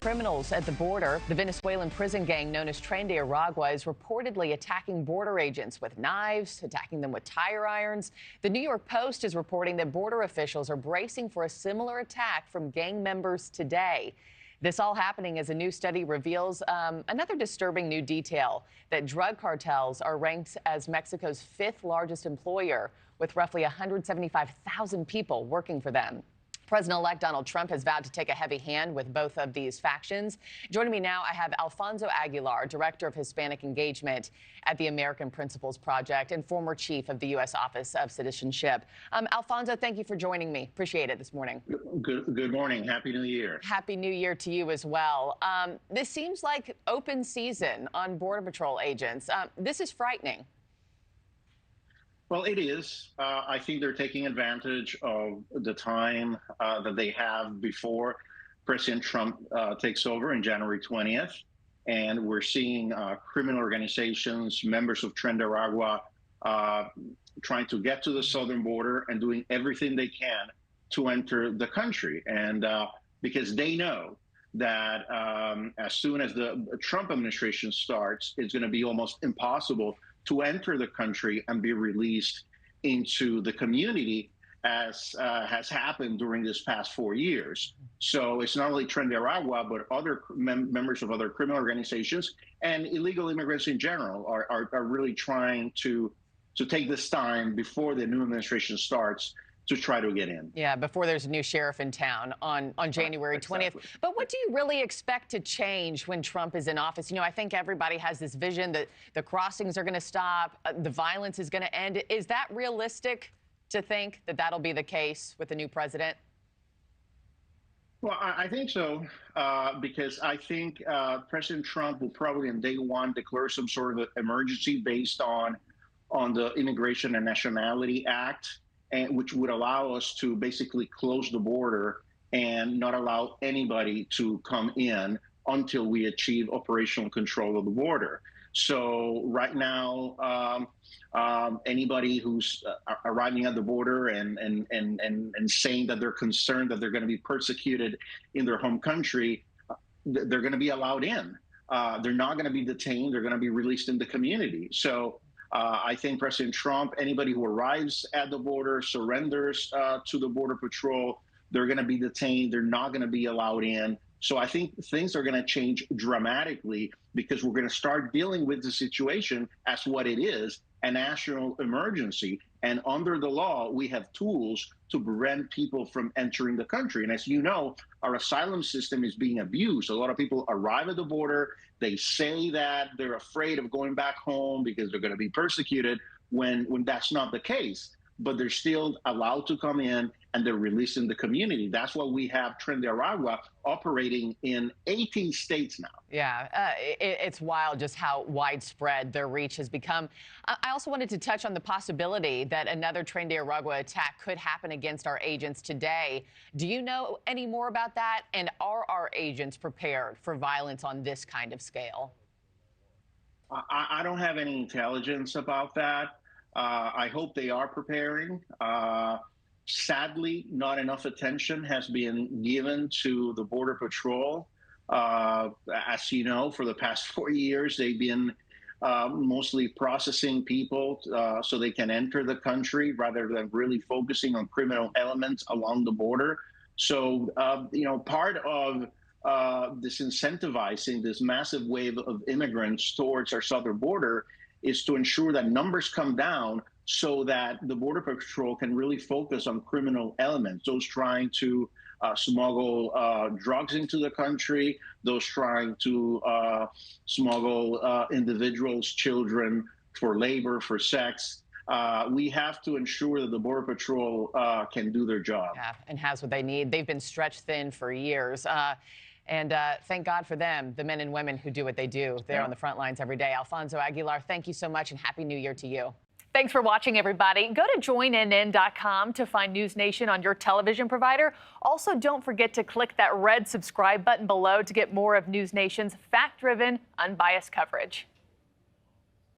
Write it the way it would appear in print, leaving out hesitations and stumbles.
criminals at the border. The Venezuelan prison gang known as Tren de Aragua is reportedly attacking border agents with knives, attacking them with tire irons. The New York Post is reporting that border officials are bracing for a similar attack from gang members today. This all happening as a new study reveals another disturbing new detail, that drug cartels are ranked as Mexico's fifth largest employer, with roughly 175,000 people working for them. President-elect Donald Trump has vowed to take a heavy hand with both of these factions. Joining me now, I have Alfonso Aguilar, Director of Hispanic Engagement at the American Principles Project and former chief of the U.S. Office of Citizenship. Alfonso, thank you for joining me. Appreciate it this morning. Good morning. Happy New Year. Happy New Year to you as well. This seems like open season on Border Patrol agents. This is frightening. Well, it is. I think they're taking advantage of the time that they have before President Trump takes over in January 20th. And we're seeing criminal organizations, members of Tren de Aragua, trying to get to the southern border and doing everything they can to enter the country. And because they know that as soon as the Trump administration starts, it's going to be almost impossible to enter the country and be released into the community, as has happened during this past 4 years. So it's not only Tren de Aragua, but other members of other criminal organizations and illegal immigrants in general are really trying to take this time before the new administration starts to try to get in. Yeah, before there's a new sheriff in town on January 20th. Exactly. But what do you really expect to change when Trump is in office? You know, I think everybody has this vision that the crossings are going to stop, the violence is going to end. Is that realistic to think that that'll be the case with the new president? Well, I think so, because I think President Trump will probably on day one declare some sort of emergency based on the Immigration and Nationality Act, and which would allow us to basically close the border and not allow anybody to come in until we achieve operational control of the border. So right now, anybody who's arriving at the border and saying that they're concerned that they're going to be persecuted in their home country, they're going to be allowed in. They're not going to be detained. They're going to be released in the community. So I think President Trump, anybody who arrives at the border, surrenders to the Border Patrol, they're going to be detained. They're not going to be allowed in. So I think things are going to change dramatically because we're going to start dealing with the situation as what it is, a national emergency. And under the law, we have tools to prevent people from entering the country. And as you know, our asylum system is being abused. A lot of people arrive at the border. They say that they're afraid of going back home because they're going to be persecuted when that's not the case. But they're still allowed to come in and they're released in the community. That's why we have Tren de Aragua operating in 18 states now. Yeah, it's wild just how widespread their reach has become. I also wanted to touch on the possibility that another Tren de Aragua attack could happen against our agents today. Do you know any more about that? And are our agents prepared for violence on this kind of scale? I don't have any intelligence about that. I hope they are preparing. Sadly, not enough attention has been given to the Border Patrol. As you know, for the past 4 years, they've been mostly processing people so they can enter the country rather than really focusing on criminal elements along the border. So, you know, part of disincentivizing this massive wave of immigrants towards our southern border is to ensure that numbers come down so that the Border Patrol can really focus on criminal elements, those trying to smuggle drugs into the country, those trying to smuggle individuals, children for labor, for sex. We have to ensure that the Border Patrol can do their job. Yeah, and has what they need. They've been stretched thin for years. And thank God for them, the men and women who do what they do. They're on the front lines every day. Alfonso Aguilar, thank you so much and Happy New Year to you. Thanks for watching, everybody. Go to joinnn.com to find NewsNation on your television provider. Also, don't forget to click that red subscribe button below to get more of NewsNation's fact-driven, unbiased coverage.